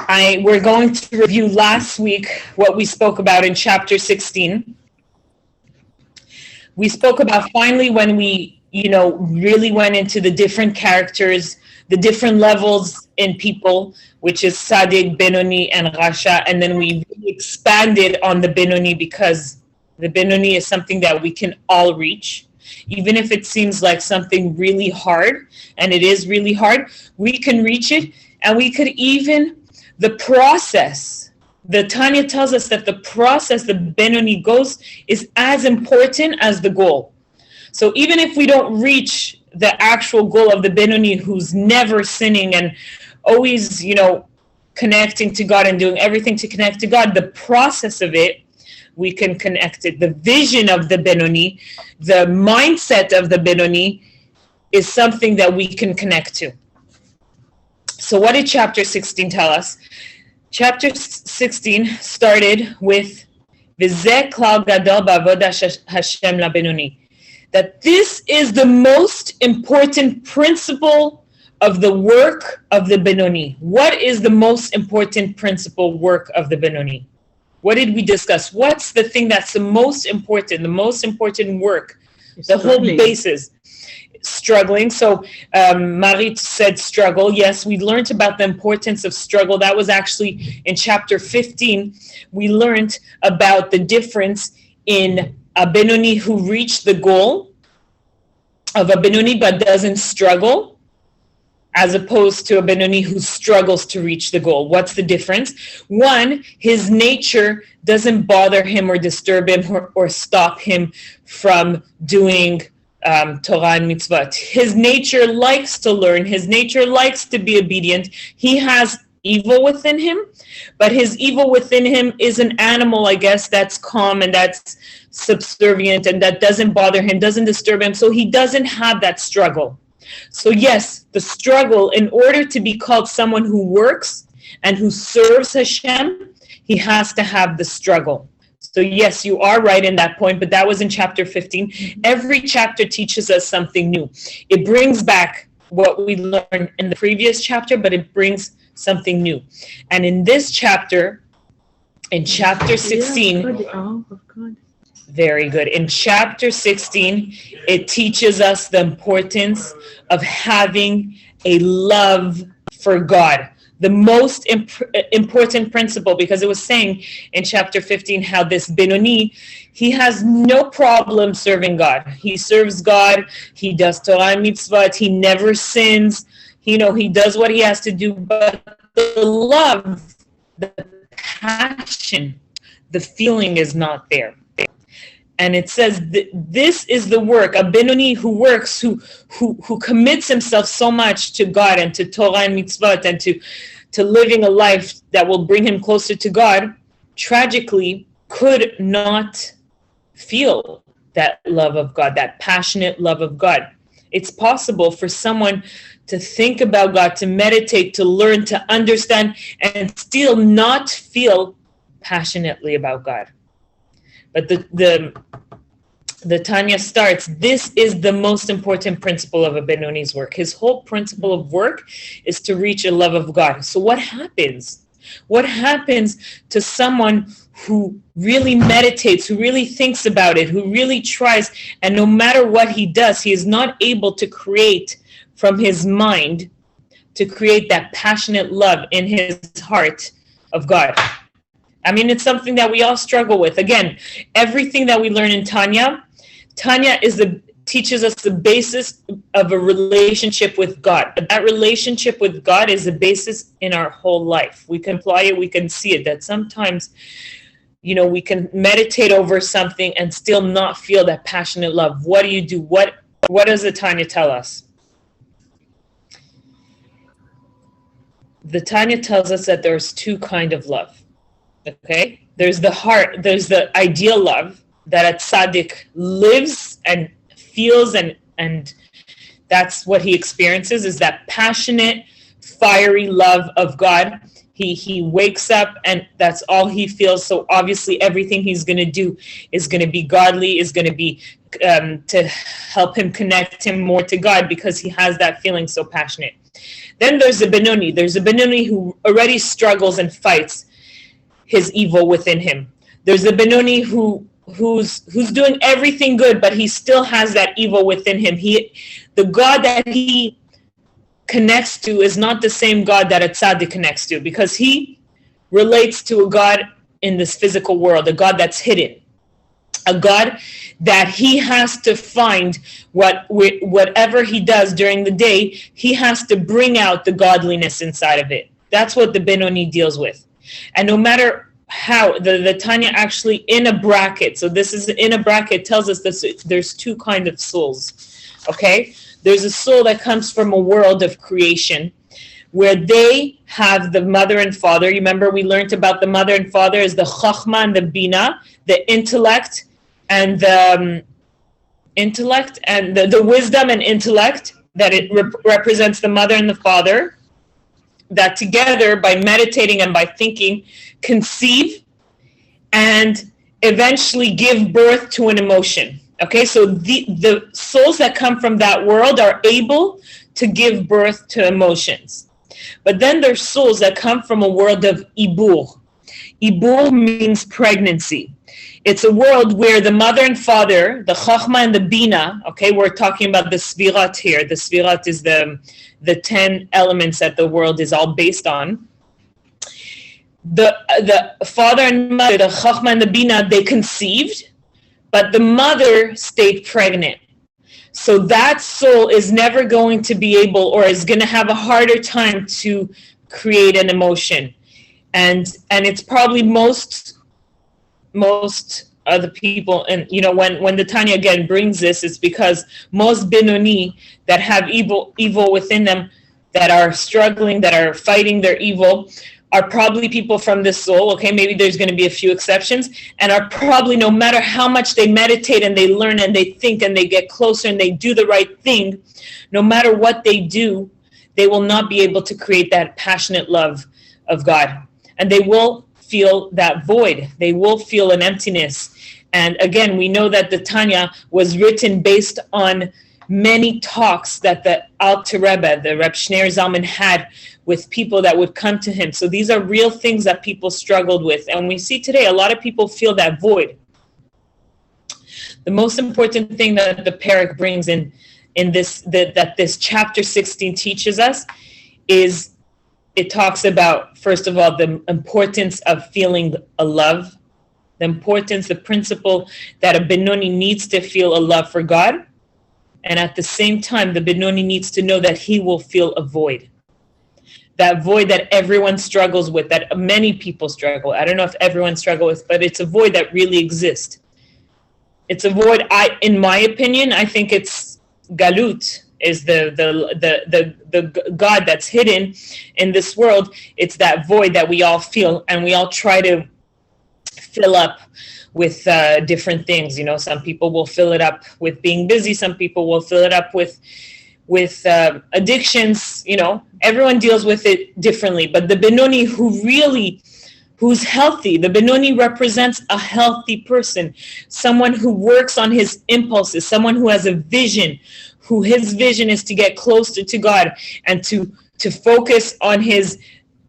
And we're going to review last week what we spoke about in chapter 16. We spoke about finally when we, really went into the different characters, the different levels in people, which is Sadiq, Benoni, and Rasha. And then we really expanded on the Benoni because the Benoni is something that we can all reach. Even if it seems like something really hard, and it is really hard, we can reach it. And we could even, the process, the Tanya tells us that the process the Benoni goes is as important as the goal. So even if we don't reach the actual goal of the Benoni, who's never sinning and always, connecting to God and doing everything to connect to God, the process of it, we can connect it. The vision of the Benoni, the mindset of the Benoni is something that we can connect to. So what did chapter 16 tell us? Chapter 16 started with V'zeh klal gadol ba'avodas Hashem laBenoni. That this is the most important principle of the work of the Benoni. What is the most important principle work of the Benoni? What did we discuss? What's the thing that's the most important work, the whole basis? Struggling. So Marit said struggle. Yes, we learned about the importance of struggle. That was actually in chapter 15. We learned about the difference in a Benoni who reached the goal of a Benoni but doesn't struggle, as opposed to a Benoni who struggles to reach the goal. What's the difference? One, his nature doesn't bother him or disturb him or stop him from doing Torah and mitzvot. His nature likes to learn. His nature likes to be obedient. He has evil within him, but his evil within him is an animal, I guess, that's calm and that's subservient and that doesn't bother him, doesn't disturb him. So he doesn't have that struggle. So yes, the struggle, in order to be called someone who works and who serves Hashem, he has to have the struggle. So yes, you are right in that point, but that was in chapter 15. Every chapter teaches us something new. It brings back what we learned in the previous chapter, but it brings something new. And in this chapter, in chapter 16, very good. In chapter 16, it teaches us the importance of having a love for God. The most important principle, because it was saying in chapter 15 how this Benoni, he has no problem serving God. He serves God. He does Torah and mitzvot. He never sins. He does what he has to do. But the love, the passion, the feeling is not there. And it says this is the work, a Benoni who works, who commits himself so much to God and to Torah and mitzvot and to living a life that will bring him closer to God, tragically could not feel that love of God, that passionate love of God. It's possible for someone to think about God, to meditate, to learn, to understand, and still not feel passionately about God. But the Tanya starts, this is the most important principle of a Benoni's work. His whole principle of work is to reach a love of God. So what happens? What happens to someone who really meditates, who really thinks about it, who really tries, and no matter what he does, he is not able to create from his mind, to create that passionate love in his heart of God? I mean, it's something that we all struggle with. Again, everything that we learn in Tanya teaches us the basis of a relationship with God. But that relationship with God is the basis in our whole life. We can apply it, we can see it, that sometimes, we can meditate over something and still not feel that passionate love. What do you do? What does the Tanya tell us? The Tanya tells us that there's two kinds of love. Okay, there's the heart, there's the ideal love that a tzaddik lives and feels, and that's what he experiences, is that passionate, fiery love of God. He wakes up and that's all he feels. So obviously everything he's going to do is going to be godly, is going to be to help him connect him more to God, because he has that feeling so passionate. Then there's the Benoni. There's a Benoni who already struggles and fights his evil within him. There's the Benoni who's doing everything good, but he still has that evil within him. The God that he connects to is not the same God that a tzaddik connects to, because he relates to a God in this physical world, a God that's hidden, a God that he has to find. Whatever he does during the day, he has to bring out the godliness inside of it. That's what the Benoni deals with. And no matter how, the Tanya actually in a bracket, so this is in a bracket, tells us that there's two kinds of souls, okay? There's a soul that comes from a world of creation, where they have the mother and father. You remember we learned about the mother and father is the chachma and the bina, the intellect and the wisdom and intellect, that it represents the mother and the father, that together, by meditating and by thinking, conceive and eventually give birth to an emotion. Okay, so the souls that come from that world are able to give birth to emotions. But then there's souls that come from a world of ibur. Ibur means pregnancy. It's a world where the mother and father, the chachma and the bina, okay, we're talking about the svirat here. The svirat is the 10 elements that the world is all based on. The father and mother, the chachma and the bina, they conceived, but the mother stayed pregnant. So that soul is never going to be able, or is going to have a harder time to create an emotion. And it's probably most of the people, and you know, when the Tanya again brings this, it's because most Benoni that have evil within them, that are struggling, that are fighting their evil, are probably people from this soul. Okay, maybe there's going to be a few exceptions, and are probably, no matter how much they meditate and they learn and they think and they get closer and they do the right thing, no matter what they do, they will not be able to create that passionate love of God. And they will feel that void. They will feel an emptiness. And again, we know that the Tanya was written based on many talks that the Alter Rebbe, the Reb Shneir Zalman, had with people that would come to him. So these are real things that people struggled with. And we see today, a lot of people feel that void. The most important thing that the Perek brings in this, that this chapter 16 teaches us, is it talks about, first of all, the importance of feeling a love, the importance, the principle that a Benoni needs to feel a love for God. And at the same time, the Benoni needs to know that he will feel a void. That void that everyone struggles with, that many people struggle. I don't know if everyone struggles with, but it's a void that really exists. It's a void, in my opinion, I think it's Galut, is the God that's hidden in this world. It's that void that we all feel, and we all try to fill up with different things. You know, some people will fill it up with being busy. Some people will fill it up with addictions. You know, everyone deals with it differently. But the Benoni who's healthy, the Benoni represents a healthy person, someone who works on his impulses, someone who has a vision, who his vision is to get closer to God and to focus on his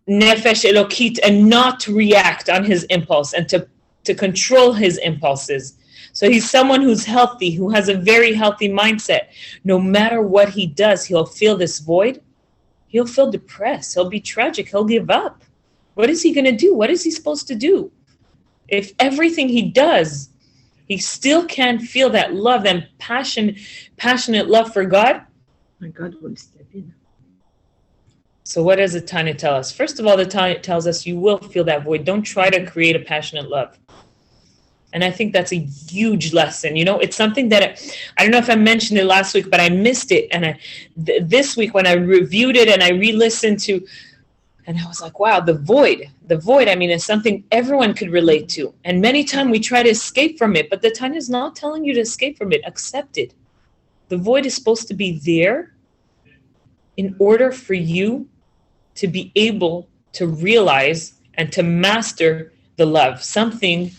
nefesh elokit and not to react on his impulse, and to control his impulses. So he's someone who's healthy, who has a very healthy mindset. No matter what he does, he'll feel this void. He'll feel depressed. He'll be tragic. He'll give up. What is he going to do? What is he supposed to do? If everything he does, he still can't feel that love, that passionate love for God. My God will step in. So what does the Tanya tell us? First of all, the Tanya tells us you will feel that void. Don't try to create a passionate love. And I think that's a huge lesson. You know, it's something that I don't know if I mentioned it last week, but I missed it. And this week when I reviewed it and I re-listened to, and I was like, wow, the void, I mean, it's something everyone could relate to. And many times we try to escape from it, but the Tanya is not telling you to escape from it. Accept it. The void is supposed to be there in order for you to be able to realize and to master the love. Something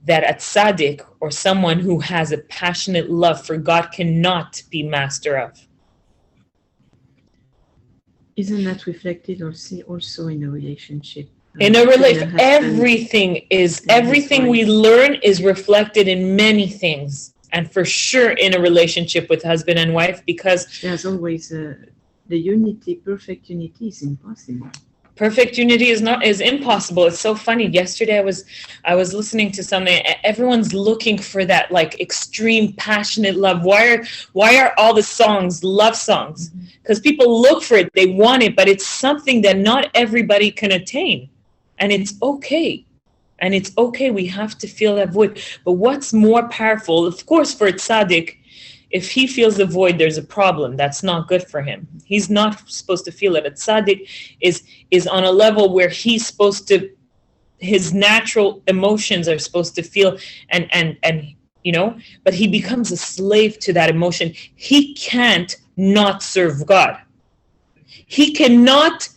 that a tzaddik, or someone who has a passionate love for God, cannot be master of. Isn't that reflected also in a relationship? In a relationship, everything we learn is reflected in many things, and for sure in a relationship with husband and wife, because there's always the unity. Perfect unity is impossible. Perfect unity is impossible. It's so funny. Yesterday I was listening to something. Everyone's looking for that like extreme passionate love. Why are all the songs love songs? Because people look for it, they want it, but it's something that not everybody can attain. And it's okay. And it's okay. We have to feel that void. But what's more powerful, of course, for a tzaddik, if he feels the void, there's a problem. That's not good for him. He's not supposed to feel it. A tzaddik is on a level where he's supposed to, his natural emotions are supposed to feel and but he becomes a slave to that emotion. He can't not serve God. He cannot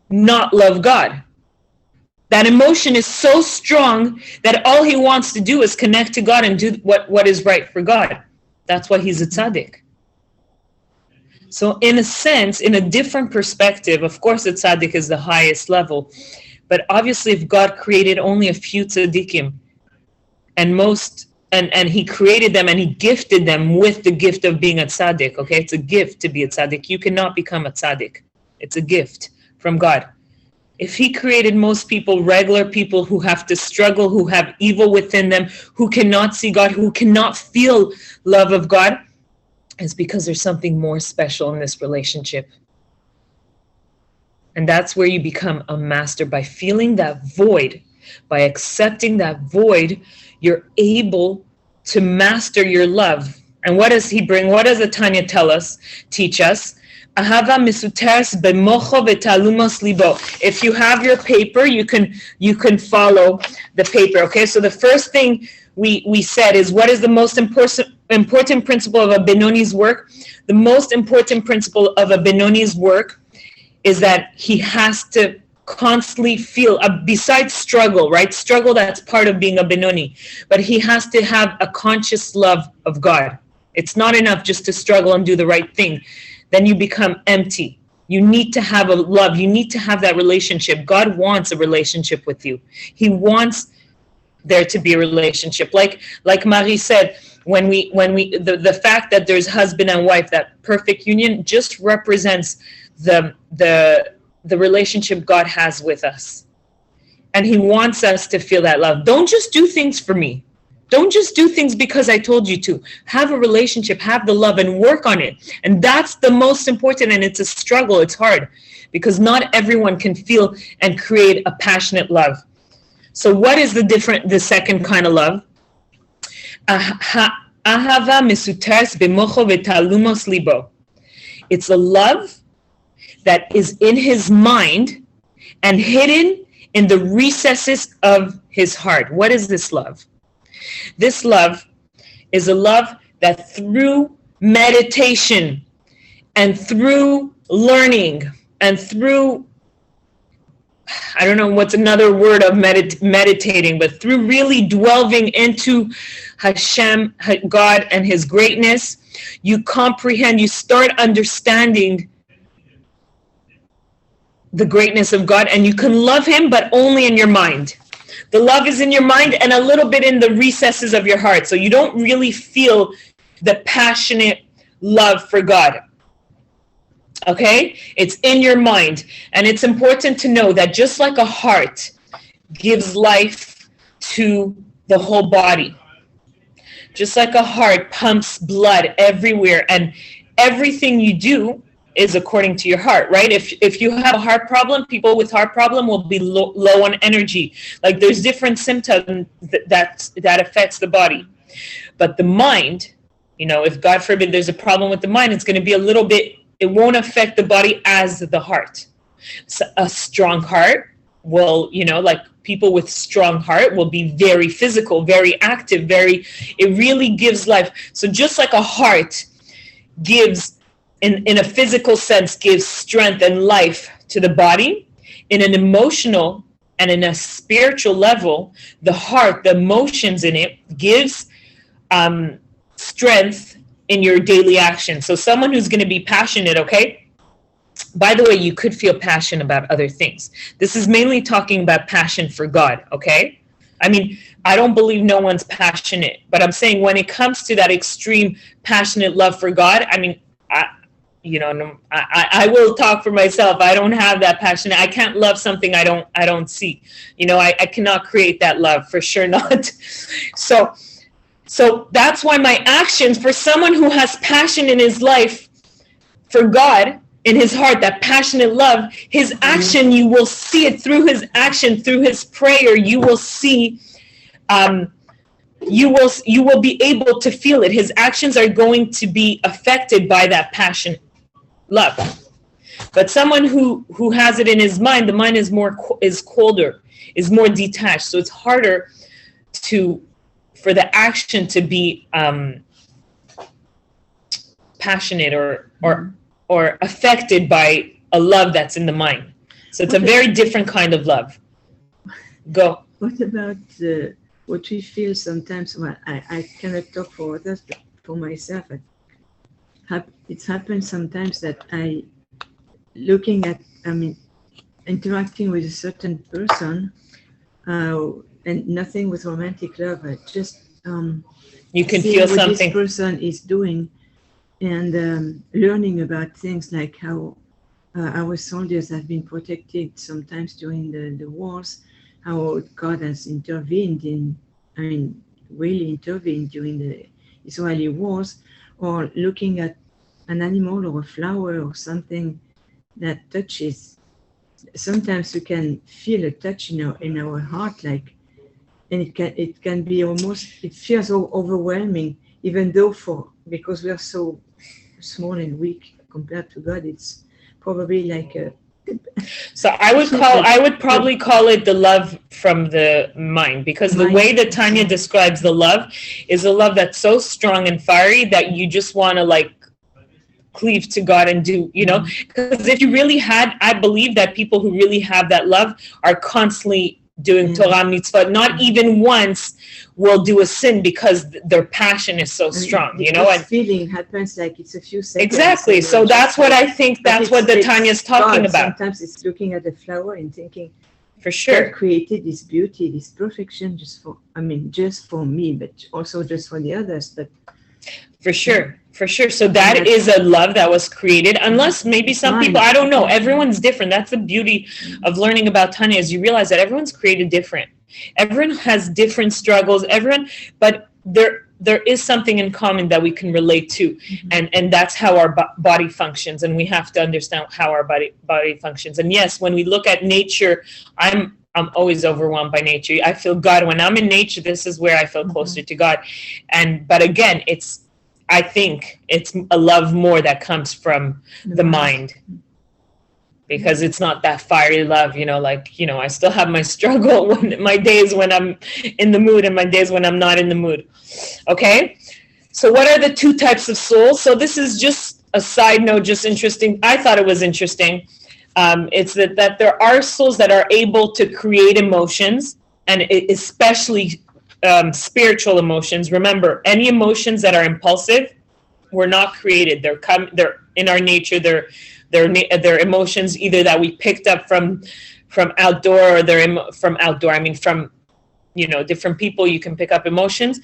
not love God. That emotion is so strong that all he wants to do is connect to God and do what is right for God. That's why he's a tzaddik. So in a sense, in a different perspective, of course, a tzaddik is the highest level. But obviously, if God created only a few tzaddikim, and he created them and he gifted them with the gift of being a tzaddik, okay? It's a gift to be a tzaddik. You cannot become a tzaddik. It's a gift from God. If he created most people, regular people who have to struggle, who have evil within them, who cannot see God, who cannot feel love of God, it's because there's something more special in this relationship. And that's where you become a master. By feeling that void, by accepting that void, you're able to master your love. And what does he bring? What does the Tanya teach us? Ahava misuteres bemocho v'talumos libo. If you have your paper, you can follow the paper. Okay, so the first thing we said is, what is the most important principle of a Benoni's work? The most important principle of a Benoni's work is that he has to constantly feel, besides struggle, right? Struggle, that's part of being a Benoni, but he has to have a conscious love of God. It's not enough just to struggle and do the right thing. Then you become empty. You need to have a love. You need to have that relationship. God wants a relationship with you. He wants there to be a relationship. Like Marie said, when the fact that there's husband and wife, that perfect union just represents the relationship God has with us. And he wants us to feel that love. Don't just do things for me. Don't just do things because I told you to. Have a relationship, have the love, and work on it. And that's the most important, and it's a struggle. It's hard because not everyone can feel and create a passionate love. So what is the second kind of love? Ahava mesuteres bemocho v'talumos libo. It's a love that is in his mind and hidden in the recesses of his heart. What is this love? This love is a love that through meditation and through learning and through, I don't know what's another word of meditating, but through really delving into Hashem, God, and his greatness, you comprehend, you start understanding the greatness of God, and you can love him, but only in your mind. The love is in your mind and a little bit in the recesses of your heart. So you don't really feel the passionate love for God. Okay? It's in your mind. And it's important to know that just like a heart gives life to the whole body, just like a heart pumps blood everywhere, and everything you do is according to your heart, right? If you have a heart problem, people with heart problem will be low on energy. Like there's different symptoms that affects the body. But the mind, if God forbid there's a problem with the mind, it's going to be a little bit, it won't affect the body as the heart. So a strong heart will, like people with strong heart will be very physical, very active, it really gives life. So just like a heart gives, in a physical sense, gives strength and life to the body, in an emotional And in a spiritual level, the heart, the emotions in it gives strength in your daily action. So someone who's going to be passionate, okay? By the way, you could feel passion about other things. This is mainly talking about passion for God, okay? I mean, I don't believe no one's passionate, but I'm saying when it comes to that extreme passionate love for God, I mean, I will talk for myself. I don't have that passion. I can't love something I don't see. I cannot create that love, for sure not. So that's why my actions, for someone who has passion in his life for God, in his heart, that passionate love, his action, you will see it through his action, through his prayer. You will see, you will be able to feel it. His actions are going to be affected by that passion, love. But someone who has it in his mind, the mind is colder, is more detached. So it's harder for the action to be passionate or affected by a love that's in the mind. So it's a very different kind of love. Go. What about what we feel sometimes? Well, I cannot talk for others, but for myself, it's happened sometimes that interacting with a certain person, and nothing with romantic love. I just you can feel what something this person is doing, and learning about things like how our soldiers have been protected sometimes during the wars, how God has intervened really intervened during the Israeli wars, or looking at an animal or a flower or something that touches. Sometimes you can feel a touch in our heart, and it can be almost, it feels overwhelming, even though because we are so small and weak compared to God, it's probably like a. So I would probably call it the love from the mind, because the way that Tanya describes the love is a love that's so strong and fiery that you just want to cleave to God and do, because if you really I believe that people who really have that love are constantly doing Torah mitzvah, not even once will do a sin because their passion is so strong, and feeling happens it's a few seconds. Exactly. So that's what I think, that's what the Tanya is talking about. Sometimes it's looking at the flower and thinking, for sure, God created this beauty, this perfection just for me, but also just for the others. But for sure. So that is a love that was created, unless maybe some people, I don't know, everyone's different. That's the beauty of learning about Tanya, is you realize that everyone's created different. Everyone has different struggles, but there is something in common that we can relate to, and that's how our body functions, and we have to understand how our body functions. And yes, when we look at nature, I'm always overwhelmed by nature. I feel God when I'm in nature. This is where I feel closer to God. But again, I think it's a love more that comes from the mind, because it's not that fiery love, I still have my struggle, my days when I'm in the mood and my days when I'm not in the mood. Okay. So what are the two types of souls? So this is just a side note, just interesting. I thought it was interesting. It's that there are souls that are able to create emotions, and especially spiritual emotions. Remember, any emotions that are impulsive were not created. They're in our nature. They're emotions either that we picked up from outdoor, or from outdoor. I mean, from different people. You can pick up emotions,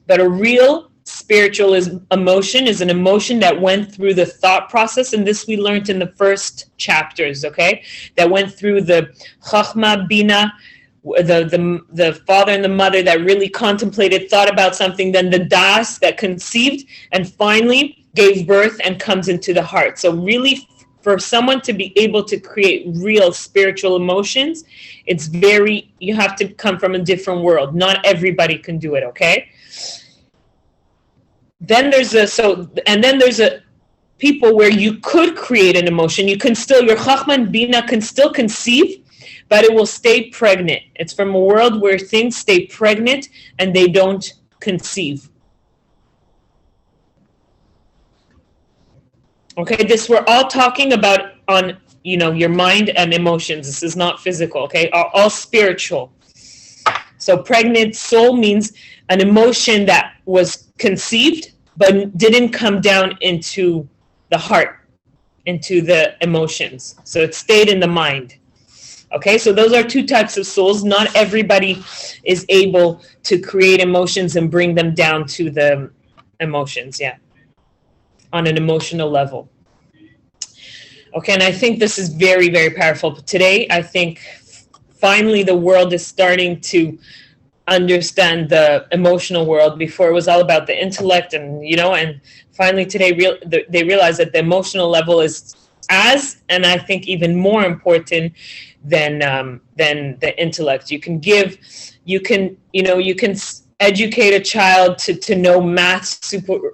but a real spiritual emotion is an emotion that went through the thought process, and this we learned in the first chapters. Okay, that went through the Chachma, Bina, the father and the mother that really contemplated, thought about something, then the Das that conceived, and finally gave birth and comes into the heart. So really, for someone to be able to create real spiritual emotions, you have to come from a different world. Not everybody can do it, okay? Then there's a people where you could create an emotion. You can still, your Chachma and Bina can still conceive, but it will stay pregnant. It's from a world where things stay pregnant and they don't conceive. Okay, this we're all talking about on, your mind and emotions. This is not physical, okay? Are all spiritual. So pregnant soul means an emotion that was conceived but didn't come down into the heart, into the emotions. So it stayed in the mind. Okay, so those are two types of souls. Not everybody is able to create emotions and bring them down to the emotions, on an emotional level. Okay, and I think this is very, very powerful. Today, I think finally the world is starting to understand the emotional world. Before it was all about the intellect, and finally today they realize that the emotional level is and I think even more important than the intellect. You can educate a child to know math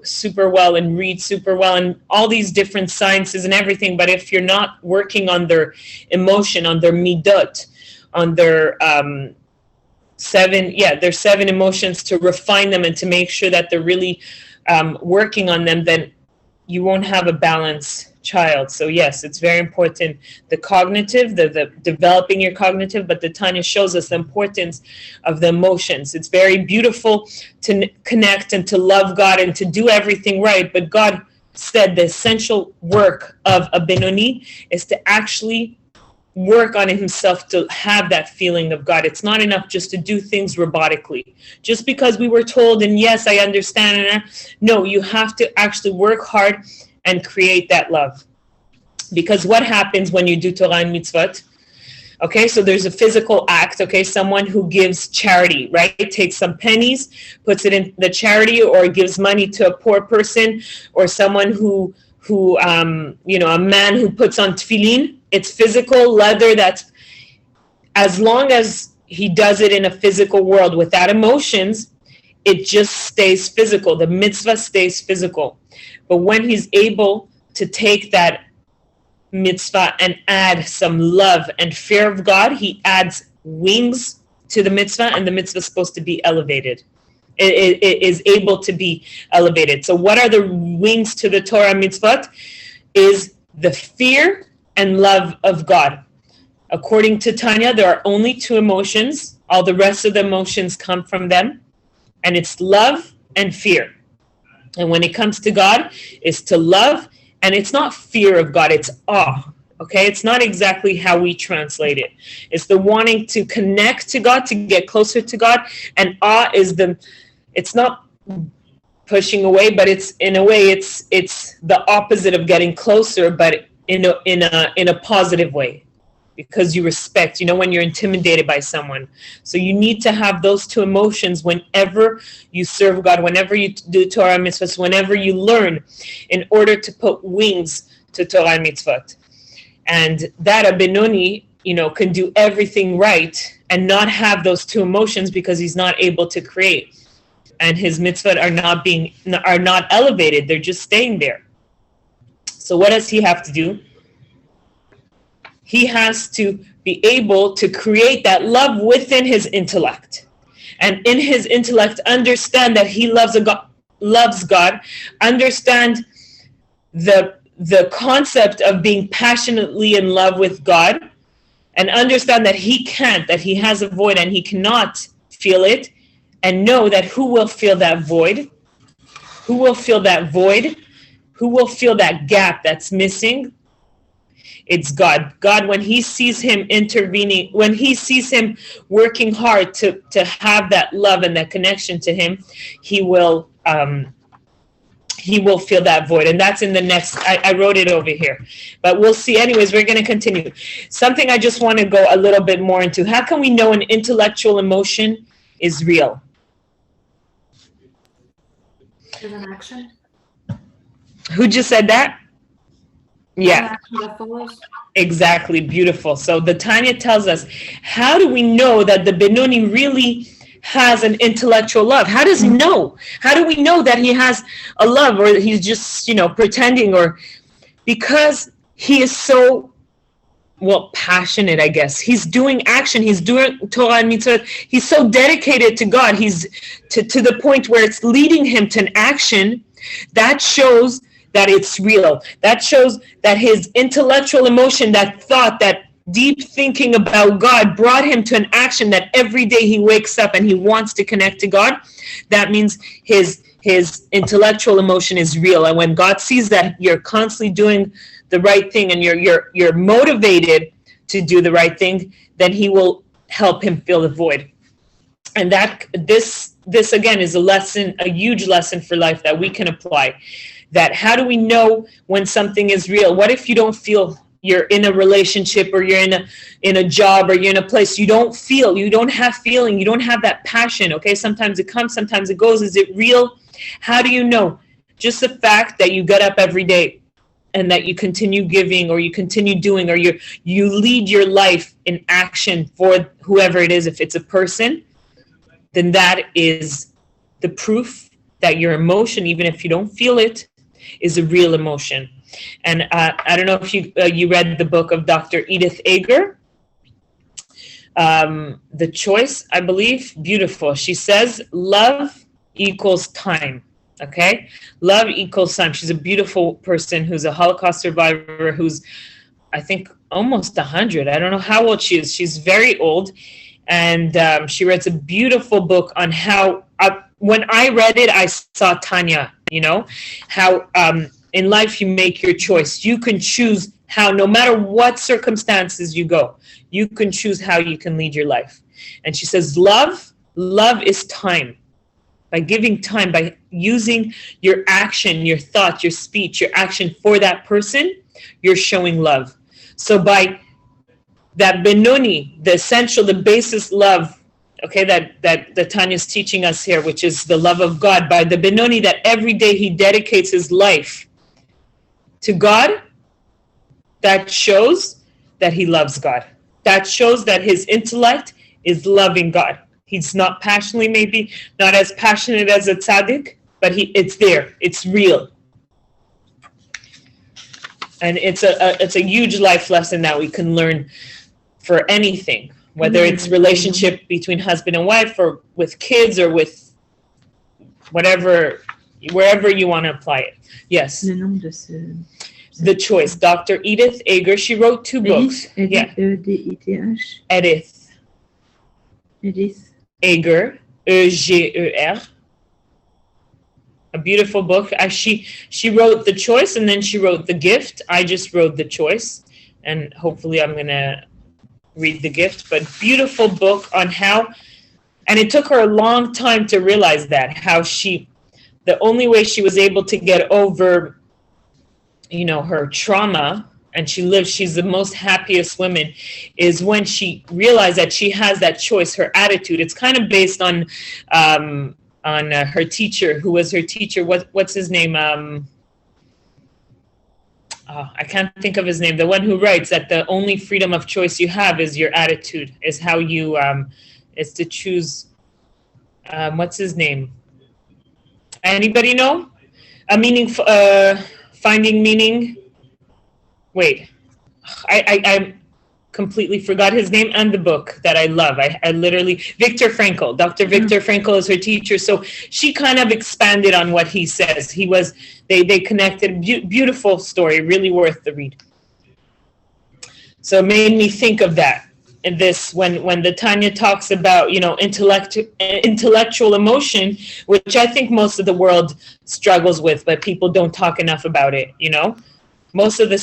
super well and read super well and all these different sciences and everything, but if you're not working on their emotion, on their midot, on their seven emotions, to refine them and to make sure that they're really working on them, then you won't have a balanced child. So yes, it's very important, the cognitive, the developing your cognitive, but the Tanya shows us the importance of the emotions. It's very beautiful to connect and to love God and to do everything right, but God said the essential work of a Benoni is to actually work on himself, to have that feeling of God. It's not enough just to do things robotically, just because we were told, and yes, I understand. No, you have to actually work hard and create that love. Because what happens when you do Torah and mitzvot? Okay, so there's a physical act, okay? Someone who gives charity, right? Takes some pennies, puts it in the charity, or gives money to a poor person, or someone who a man who puts on tefillin. It's physical leather. That's, as long as he does it in a physical world without emotions, it just stays physical. The mitzvah stays physical. But when he's able to take that mitzvah and add some love and fear of God, he adds wings to the mitzvah, and the mitzvah is supposed to be elevated. It is able to be elevated. So what are the wings to the Torah mitzvot? Is the fear and love of God. According to Tanya, there are only two emotions. All the rest of the emotions come from them. And it's love and fear. And when it comes to God, it's to love, and it's not fear of God, it's awe. Okay, it's not exactly how we translate it. It's the wanting to connect to God, to get closer to God, and awe is it's not pushing away, but it's in a way it's the opposite of getting closer, but in a positive way, because you respect, when you're intimidated by someone. So you need to have those two emotions whenever you serve God, whenever you do Torah and mitzvahs, whenever you learn, in order to put wings to Torah and mitzvot. And that a Benoni, can do everything right and not have those two emotions because he's not able to create. And his mitzvot are not elevated. They're just staying there. So what does he have to do? He has to be able to create that love within his intellect. And in his intellect, understand that he loves God, understand the concept of being passionately in love with God, and understand that that he has a void and he cannot feel it, and know that who will fill that void? Who will fill that void? Who will fill that gap that's missing? It's God. God, when he sees him intervening, when he sees him working hard to have that love and that connection to him, he will fill that void. And that's in the next, I wrote it over here. But we'll see. Anyways, we're going to continue. Something I just want to go a little bit more into. How can we know an intellectual emotion is real? There's an action. Who just said that? Yeah. That follows. Exactly. Beautiful. So the Tanya tells us, how do we know that the Benoni really has an intellectual love? How does he know? How do we know that he has a love, or he's just, pretending? Or because he is so, passionate, I guess. He's doing action. He's doing Torah and mitzvah. He's so dedicated to God. He's to the point where it's leading him to an action that shows that it's real. That shows that his intellectual emotion, that thought, that deep thinking about God brought him to an action that every day he wakes up and he wants to connect to God. That means his intellectual emotion is real. And when God sees that you're constantly doing the right thing and you're motivated to do the right thing, then he will help him fill the void. And that this again is a lesson, a huge lesson for life that we can apply. That how do we know when something is real? What if you don't feel you're in a relationship, or you're in a job, or you're in a place you don't feel, you don't have feeling, you don't have that passion? Okay, sometimes it comes, sometimes it goes. Is it real? How do you know? Just the fact that you get up every day and that you continue giving, or you continue doing, or you lead your life in action for whoever it is. If it's a person, then that is the proof that your emotion, even if you don't feel it, is a real emotion. And I don't know if you read the book of Dr. Edith Eger, The Choice, I believe. Beautiful. She says, love equals time. Okay? Love equals time. She's a beautiful person who's a Holocaust survivor, who's, I think, almost 100. I don't know how old she is. She's very old. And she writes a beautiful book on how, when I read it, I saw Tanya, how in life you make your choice. You can choose how, no matter what circumstances you go, you can choose how you can lead your life. And she says, love is time. By giving time, by using your action, your thought, your speech, your action for that person, you're showing love. So by that Benoni, the essential, the basis love, okay, that Tanya's teaching us here, which is the love of God, by the Benoni, that every day he dedicates his life to God, that shows that he loves God. That shows that his intellect is loving God. He's not passionately, maybe not as passionate as a tzaddik, but it's there. It's real. And it's a huge life lesson that we can learn for anything, whether it's relationship between husband and wife, or with kids, or with whatever, wherever you want to apply it. Yes. The Choice. Dr. Edith Eger. She wrote 2 books. Yeah. Edith. Eger. E-G-E-R. A beautiful book. She wrote The Choice, and then she wrote The Gift. I just wrote The Choice, and hopefully I'm going to read The Gift. But beautiful book on how, and it took her a long time to realize that, how the only way she was able to get over, her trauma, and she's the most happiest woman, is when she realized that she has that choice, her attitude. It's kind of based on her teacher, who was her teacher. What's his name? I can't think of his name. The one who writes that the only freedom of choice you have is your attitude, is how you, is to choose, what's his name? Anybody know? Finding meaning. Wait, I completely forgot his name, and the book that I love. I literally, Viktor Frankl. Dr. Viktor Frankl is her teacher. So she kind of expanded on what he says. They connected. Beautiful story, really worth the read. So it made me think of that. And this, when the Tanya talks about, intellectual emotion, which I think most of the world struggles with, but people don't talk enough about it. Most of the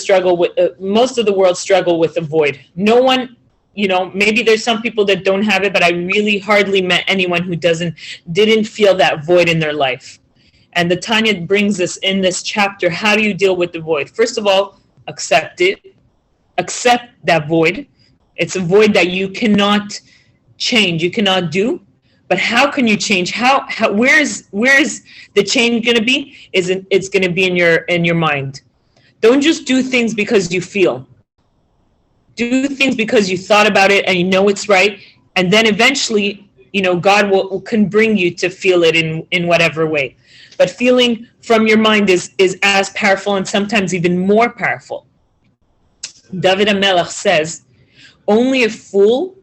world struggle with the void. No one, maybe there's some people that don't have it, but I really hardly met anyone who didn't feel that void in their life. And the Tanya brings us in this chapter. How do you deal with the void? First of all, accept it. Accept that void. It's a void that you cannot change, you cannot do. But how can you change? Where's the change going to be? It's going to be in your mind. Don't just do things because you feel. Do things because you thought about it and you know it's right. And then eventually, God can bring you to feel it in whatever way. But feeling from your mind is as powerful, and sometimes even more powerful. David HaMelech says, only a fool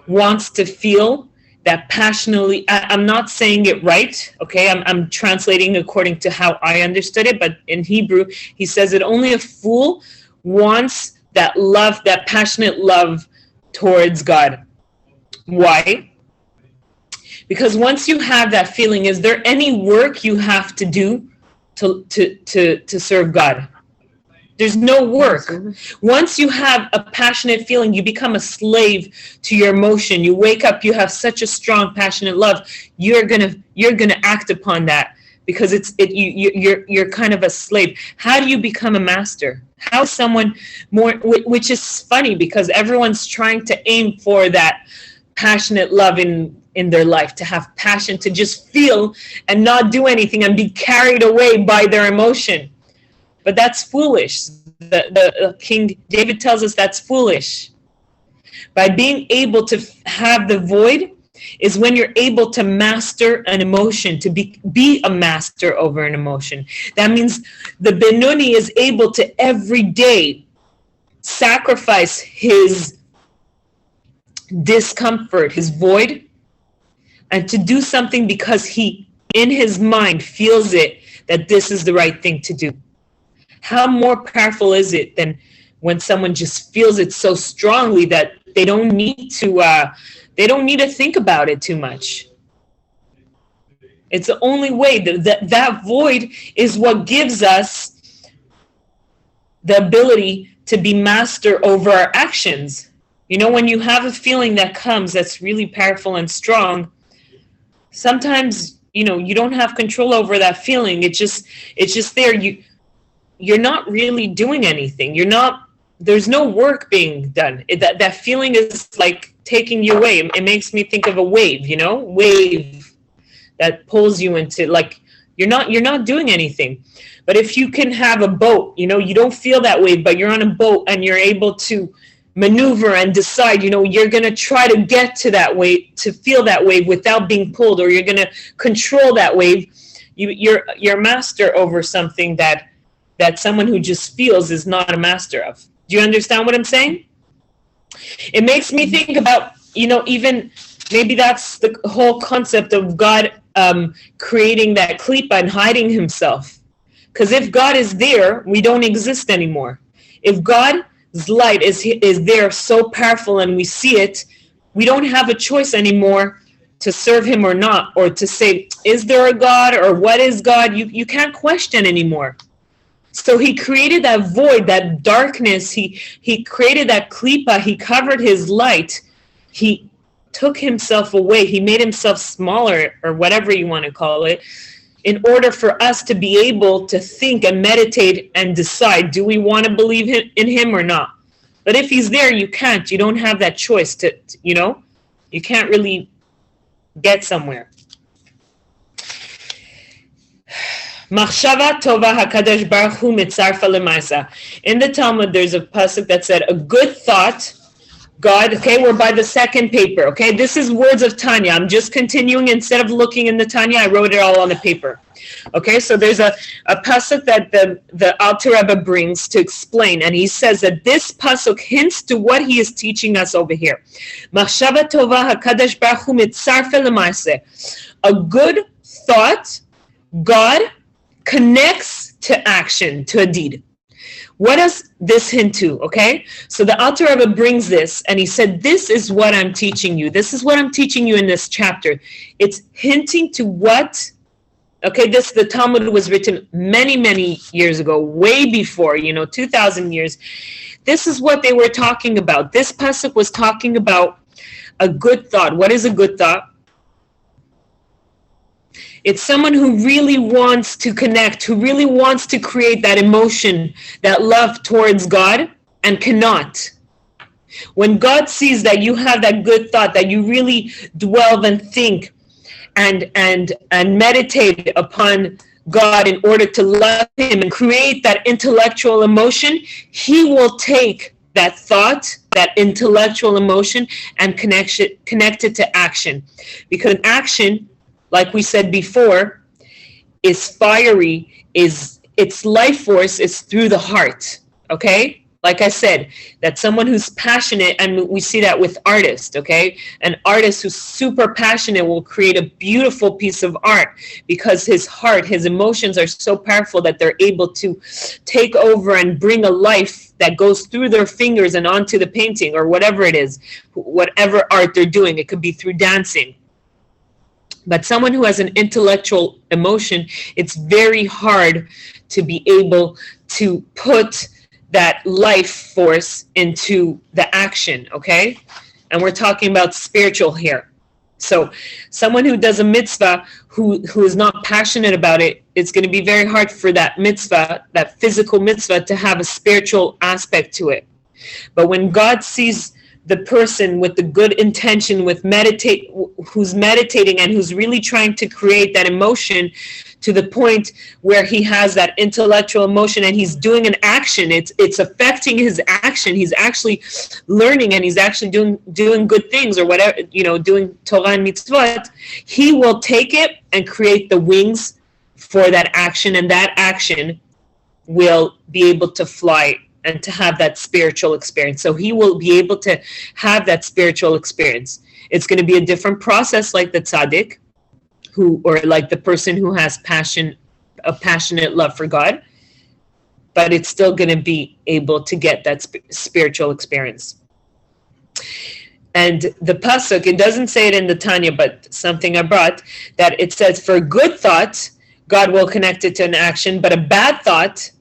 wants to feel that passionately, I'm not saying it right, okay? I'm translating according to how I understood it, but in Hebrew, he says that only a fool wants that love, that passionate love towards God. Why? Because once you have that feeling, is there any work you have to do to serve God? There's no work. Once you have a passionate feeling, you become a slave to your emotion. You wake up, you have such a strong, passionate love. You're gonna act upon that because you're kind of a slave. How do you become a master? How someone more, which is funny because everyone's trying to aim for that passionate love in their life, to have passion, to just feel and not do anything and be carried away by their emotion. But that's foolish. The King David tells us that's foolish. By being able to have the void is when you're able to master an emotion, to be a master over an emotion. That means the Benoni is able to every day sacrifice his discomfort, his void, and to do something because he, in his mind, feels it that this is the right thing to do. How more powerful is it than when someone just feels it so strongly that they don't need to think about it too much? It's the only way that void is what gives us the ability to be master over our actions. You know, when you have a feeling that comes that's really powerful and strong, sometimes, you know, you don't have control over that feeling. It's just there. You're not really doing anything. There's no work being done. That feeling is like taking you away. It makes me think of a wave, you know, wave that pulls you into, like, you're not doing anything. But if you can have a boat, you know, you don't feel that wave, but you're on a boat and you're able to maneuver and decide, you know, you're going to try to get to that wave, to feel that wave without being pulled, or you're going to control that wave. You're master over something that someone who just feels is not a master of. Do you understand what I'm saying? It makes me think about, you know, even maybe that's the whole concept of God creating that klipa and hiding himself. Because if God is there, we don't exist anymore. If God's light is there so powerful and we see it, we don't have a choice anymore to serve him or not, or to say, is there a God, or what is God? You can't question anymore. So he created that void, that darkness. He created that klipa. He covered his light. He took himself away. He made himself smaller, or whatever you want to call it, in order for us to be able to think and meditate and decide, do we want to believe in him or not? But if he's there, you can't. You don't have that choice to, you know, you can't really get somewhere. Machshava tova hakadosh baruch hu mitzarfa lemaisa. In the Talmud, there's a pasuk that said, a good thought, God, okay, we're by the second paper, okay? This is words of Tanya. I'm just continuing. Instead of looking in the Tanya, I wrote it all on the paper. Okay, so there's a pasuk that the Alter Rebbe brings to explain, and he says that this pasuk hints to what he is teaching us over here. Machshava tova hakadosh baruch hu mitzarfa lemaisa. A good thought, God connects to action, to a deed. What does this hint to? Okay, so the Alter Rebbe brings this, and he said, this is what I'm teaching you. This is what I'm teaching you in this chapter. It's hinting to what, okay, the Talmud was written many, many years ago, way before, 2,000 years. This is what they were talking about. This pasuk was talking about a good thought. What is a good thought? It's someone who really wants to connect, who really wants to create that emotion, that love towards God, and cannot. When God sees that you have that good thought, that you really dwell and think and meditate upon God in order to love him and create that intellectual emotion, he will take that thought, that intellectual emotion, and connect it to action. Because action, like we said before, is fiery, its life force is through the heart, okay? like I said, that someone who's passionate, and we see that with artists, okay? An artist who's super passionate will create a beautiful piece of art because his heart, his emotions are so powerful that they're able to take over and bring a life that goes through their fingers and onto the painting or whatever it is, whatever art they're doing. It could be through dancing. But someone who has an intellectual emotion, it's very hard to be able to put that life force into the action, okay? And we're talking about spiritual here. So someone who does a mitzvah who is not passionate about it, it's going to be very hard for that mitzvah, that physical mitzvah, to have a spiritual aspect to it. But when God sees the person with the good intention, who's meditating and who's really trying to create that emotion to the point where he has that intellectual emotion and he's doing an action, it's affecting his action. He's actually learning and he's actually doing good things or whatever, doing Torah and mitzvot. He will take it and create the wings for that action, and that action will be able to fly and to have that spiritual experience. So he will be able to have that spiritual experience. It's going to be a different process, like the tzaddik, or like the person who has a passionate love for God, but it's still going to be able to get that spiritual experience. And the pasuk, it doesn't say it in the Tanya, but something I brought, that it says, for a good thought, God will connect it to an action, but a bad thought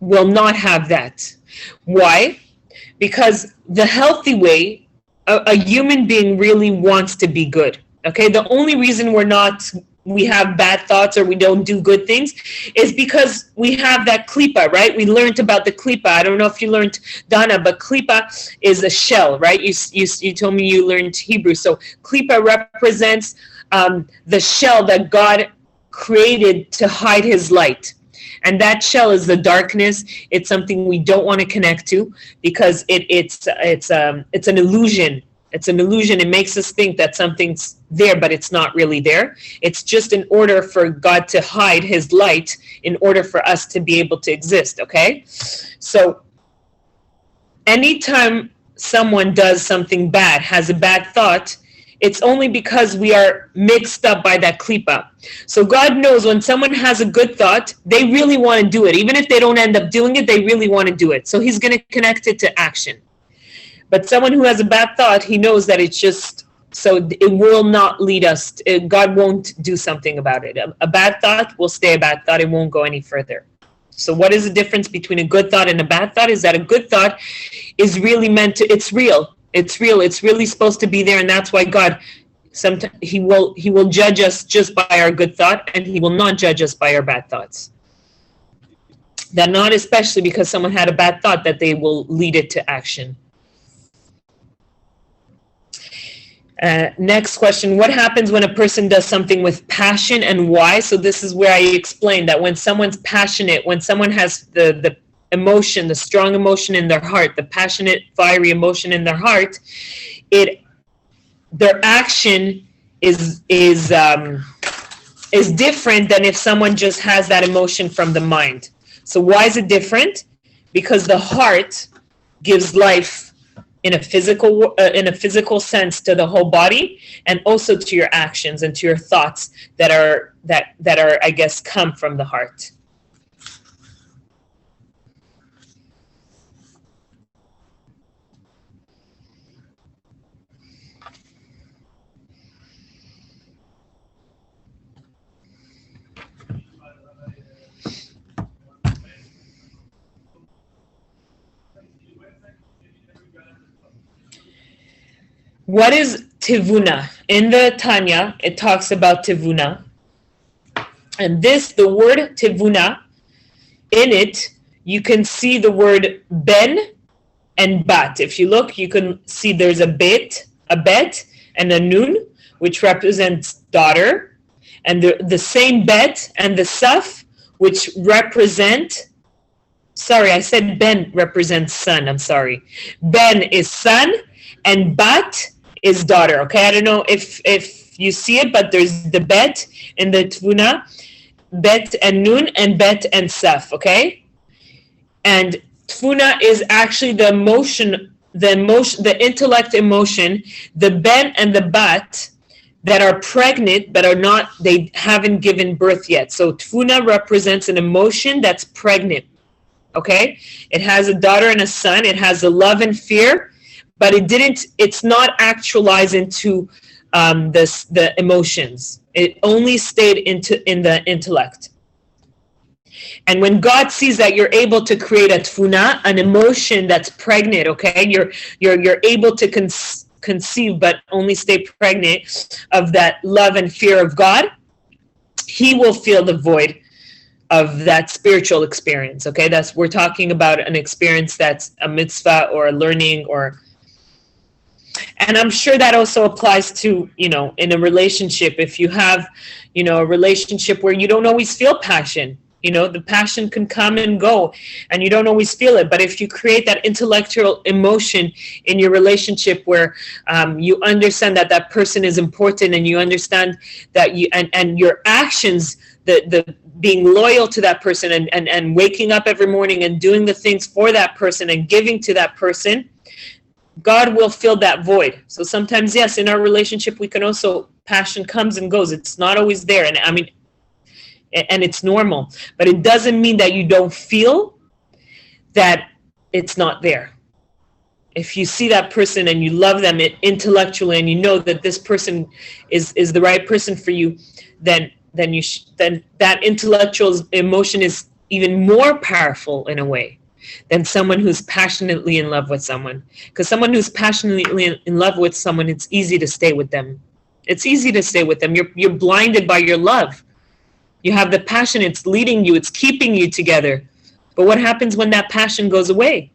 will not have that. Why? Because the healthy way, a human being really wants to be good. Okay, the only reason we have bad thoughts or we don't do good things is because we have that klipa, right? We learned about the klipa. I don't know if you learned, Dana, but klipa is a shell, right? You told me you learned Hebrew. So klipa represents the shell that God created to hide his light. And that shell is the darkness. It's something we don't want to connect to because it's an illusion. It's an illusion. It makes us think that something's there, but it's not really there. It's just in order for God to hide his light, in order for us to be able to exist, okay? So anytime someone does something bad, has a bad thought, it's only because we are mixed up by that klipa. So God knows when someone has a good thought, they really want to do it. Even if they don't end up doing it, they really want to do it. So he's going to connect it to action. But someone who has a bad thought, he knows that it's just, so it will not lead us, God won't do something about it. A bad thought will stay a bad thought. It won't go any further. So what is the difference between a good thought and a bad thought? Is that a good thought is really meant to, it's real. It's real. It's really supposed to be there. And that's why God, sometimes he will judge us just by our good thought, and he will not judge us by our bad thoughts. That not especially because someone had a bad thought that they will lead it to action. Next question, what happens when a person does something with passion and why? So this is where I explained that when someone's passionate, when someone has the emotion, the strong emotion in their heart, the passionate, fiery emotion in their heart, their action is different than if someone just has that emotion from the mind. So why is it different? Because the heart gives life in a physical sense to the whole body, and also to your actions and to your thoughts that are I guess come from the heart. What is tivuna? In the Tanya, it talks about tivuna. And the word tivuna, in it, you can see the word ben and bat. If you look, you can see there's a bet, and a nun, which represents daughter. And the same bet and the saf, which represent, sorry, I said ben represents son, I'm sorry. Ben is son, and bat is daughter, okay? I don't know if you see it, but there's the bet in the tvuna, bet and nun, and bet and saf, okay? And Tfuna is actually the emotion, the intellect emotion, the ben and the bat that are pregnant but are not, they haven't given birth yet. So Tfuna represents an emotion that's pregnant. Okay? It has a daughter and a son. It has a love and fear, but it's not actualized into the emotions. It only stayed in the intellect. And when God sees that you're able to create a tfuna, an emotion that's pregnant, okay, you're able to conceive but only stay pregnant of that love and fear of God, He will fill the void of that spiritual experience. Okay, we're talking about an experience that's a mitzvah or a learning, and I'm sure that also applies to, in a relationship. If you have, a relationship where you don't always feel passion. The passion can come and go and you don't always feel it. But if you create that intellectual emotion in your relationship where you understand that that person is important, and you understand that and your actions, the being loyal to that person and waking up every morning and doing the things for that person and giving to that person, God will fill that void. So sometimes, yes, in our relationship, we can also, passion comes and goes. It's not always there. And I mean, and it's normal, but it doesn't mean that you don't feel that it's not there. If you see that person and you love them intellectually, and you know that this person is the right person for you, then that intellectual emotion is even more powerful in a way than someone who's passionately in love with someone. Because someone who's passionately in love with someone, it's easy to stay with them. It's easy to stay with them. You're blinded by your love. You have the passion, it's leading you, it's keeping you together. But what happens when that passion goes away?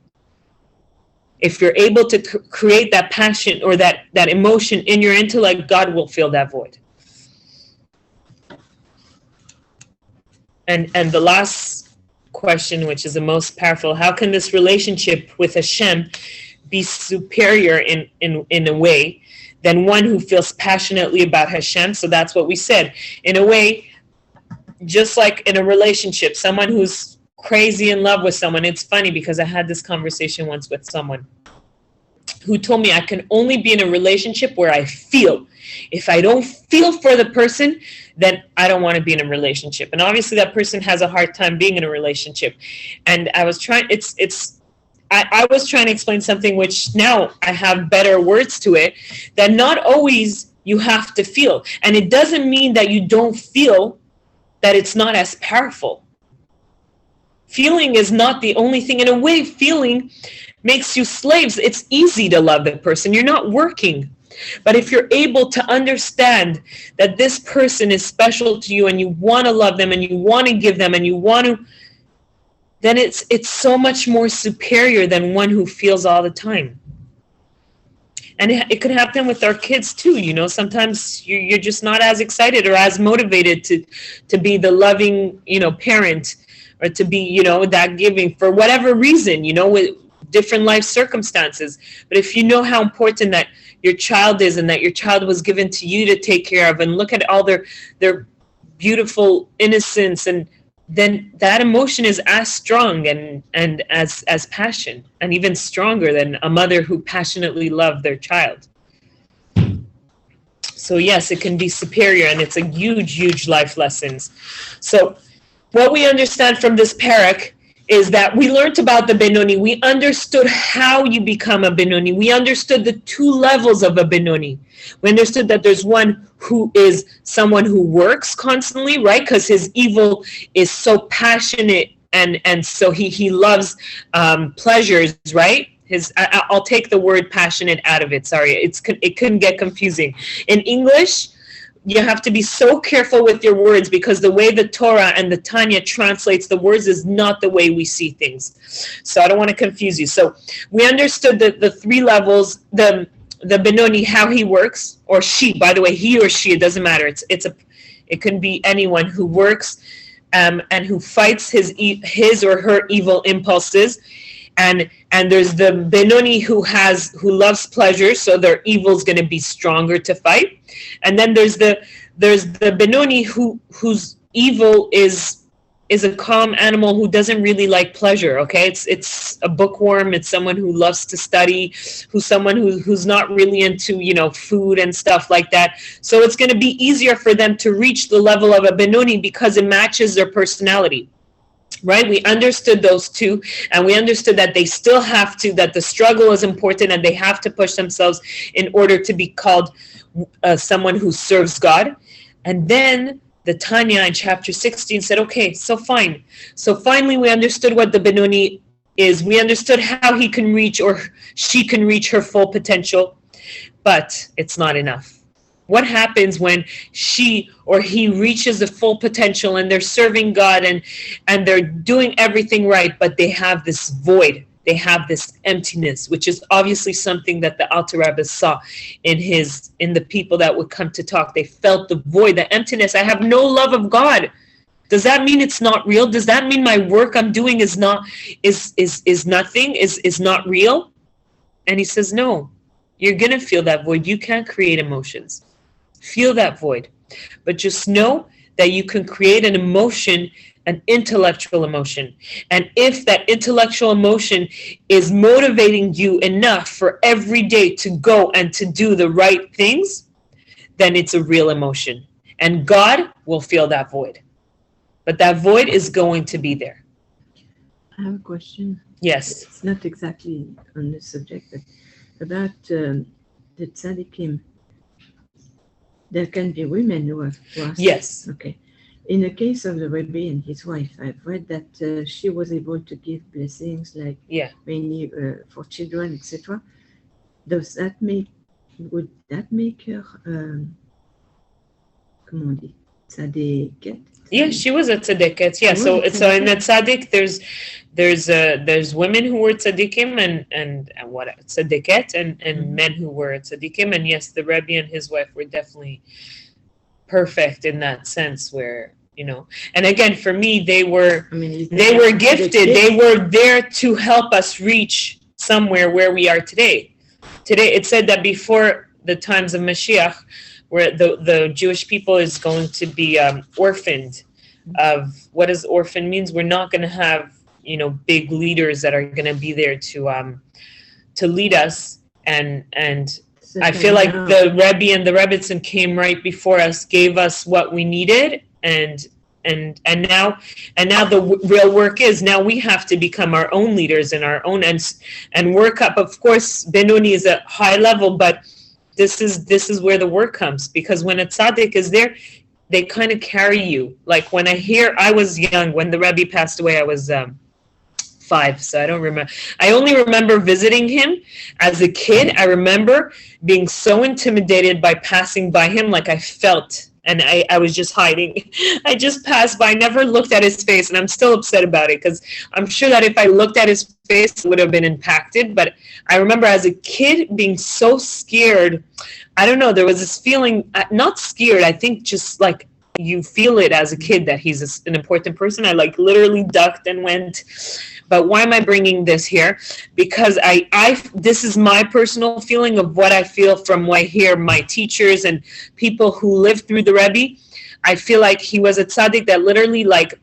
If you're able to create that passion or that emotion in your intellect, God will fill that void. And the last question, which is the most powerful, how can this relationship with Hashem be superior in a way than one who feels passionately about Hashem? So that's what we said. In a way, just like in a relationship, someone who's crazy in love with someone. It's funny because I had this conversation once with someone who told me I can only be in a relationship where I feel. If I don't feel for the person, then I don't want to be in a relationship. And obviously that person has a hard time being in a relationship. And I was trying, I was trying to explain something which now I have better words to it, that not always you have to feel. And it doesn't mean that you don't feel that it's not as powerful. Feeling is not the only thing. In a way, feeling makes you slaves. It's easy to love the person. You're not working. But if you're able to understand that this person is special to you and you want to love them and you want to give them and you want to, then it's so much more superior than one who feels all the time. And it could happen with our kids too. Sometimes you're just not as excited or as motivated to be the loving, parent, or to be, that giving for whatever reason, with different life circumstances. But if you know how important that your child is and that your child was given to you to take care of, and look at all their beautiful innocence, and then that emotion is as strong and as passion, and even stronger than a mother who passionately loved their child. So yes, it can be superior, and it's a huge life lessons. So what we understand from this parak is that we learned about the Benoni. We understood how you become a Benoni. We understood the two levels of a Benoni. We understood that there's one who is someone who works constantly, right? Because his evil is so passionate, and so he loves pleasures, right? I'll take the word passionate out of it. Sorry, it couldn't get confusing. In English, you have to be so careful with your words, because the way the Torah and the Tanya translates the words is not the way we see things. So I don't want to confuse you. So we understood the three levels, the Benoni, how he works, or she, by the way, he or she, it doesn't matter. It can be anyone who works and who fights his or her evil impulses. And there's the Benoni who loves pleasure, so their evil is going to be stronger to fight. And then there's the Benoni whose evil is is a calm animal who doesn't really like pleasure. Okay, it's a bookworm. It's someone who loves to study, who's not really into, you know, food and stuff like that. So it's going to be easier for them to reach the level of a Benoni because it matches their personality. Right? We understood those two, and we understood that they still have to, that the struggle is important and they have to push themselves in order to be called someone who serves God. And then the Tanya in chapter 16 said, okay, so fine. So finally we understood what the Benoni is. We understood how he can reach, or she can reach, her full potential, but it's not enough. What happens when she or he reaches the full potential and they're serving God and they're doing everything right, but they have this void, they have this emptiness, which is obviously something that the Alter Rebbe saw in the people that would come to talk. They felt the void, the emptiness. I have no love of God. Does that mean it's not real? Does that mean my work I'm doing is nothing, is not real? And he says, no, you're gonna feel that void. You can't create emotions. Feel that void, but just know that you can create an emotion, an intellectual emotion. And if that intellectual emotion is motivating you enough for every day to go and to do the right things, then it's a real emotion. And God will fill that void. But that void is going to be there. I have a question. Yes. It's not exactly on the subject, but about the tzaddikim. There can be women who are. Yes. Okay. In the case of the Rebbe and his wife, I've read that she was able to give blessings, like mainly for children, etc. Would that make her, comment on dit, tzaddiket? Yeah, she was a tzaddiket. Yeah, so in the tzaddik, there's women who were tzaddikim and what tzaddiket and men who were tzaddikim, and yes, the Rebbe and his wife were definitely perfect in that sense, where, you know, and again, for me, they were gifted. They were there to help us reach somewhere where we are today. Today, it said that before the times of Mashiach, where the Jewish people is going to be orphaned. Of what does orphan means? We're not going to have, you know, big leaders that are going to be there to lead us, and I feel like the Rebbe and the Rebbitzin came right before us, gave us what we needed, and now the real work is, now we have to become our own leaders and our own and work up. Of course, Benoni is a high level, but this is where the work comes, because when a tzaddik is there, they kind of carry you. Like when I was young, when the Rebbe passed away, I was 5, so I don't remember. I only remember visiting him as a kid. I remember being so intimidated by passing by him, like I felt, and I was just hiding. I just passed by, never looked at his face, and I'm still upset about it, because I'm sure that if I looked at his face, it would have been impacted. But I remember as a kid being so scared. I don't know, there was this feeling, not scared, I think just like you feel it as a kid that he's an important person. I like literally ducked and went. But why am I bringing this here? Because this is my personal feeling of what I feel from what I hear my teachers and people who lived through the Rebbe. I feel like he was a tzaddik that literally like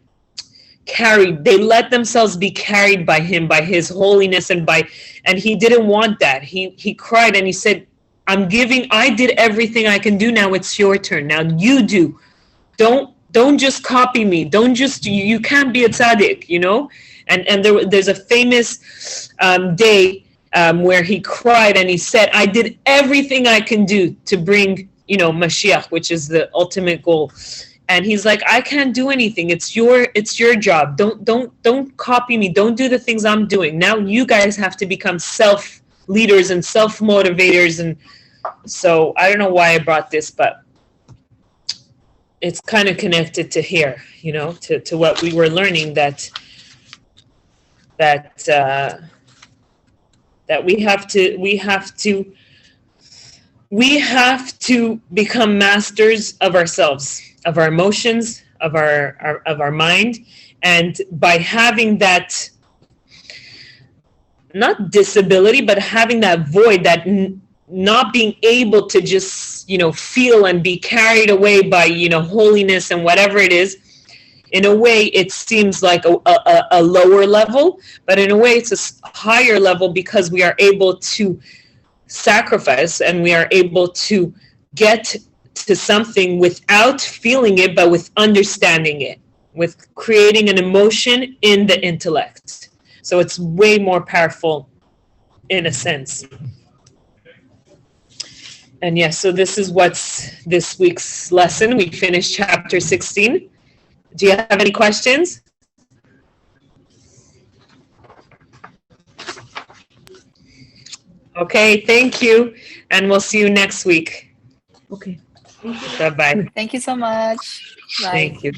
they let themselves be carried by him, by his holiness, and he didn't want that. He cried and he said, I did everything I can do. Now it's your turn. Now you do. Don't just copy me. You can't be a tzaddik, you know? And there's a famous day where he cried and he said, I did everything I can do to bring, you know, Mashiach, which is the ultimate goal. And he's like, I can't do anything. It's your job. Don't copy me. Don't do the things I'm doing. Now you guys have to become self-leaders and self-motivators. And so I don't know why I brought this, but it's kind of connected to here, you know, to what we were learning, that we have to become masters of ourselves, of our emotions, of our mind, and by having that, not disability, but having that void, that not being able to just, you know, feel and be carried away by, you know, holiness and whatever it is, in a way it seems like a lower level, but in a way it's a higher level because we are able to sacrifice and we are able to get to something without feeling it, but with understanding it, with creating an emotion in the intellect. So it's way more powerful in a sense. And yes, so this is what's this week's lesson. We finished chapter 16. Do you have any questions? Okay, thank you. And we'll see you next week. Okay. Thank you. Bye-bye. Thank you so much. Bye. Thank you.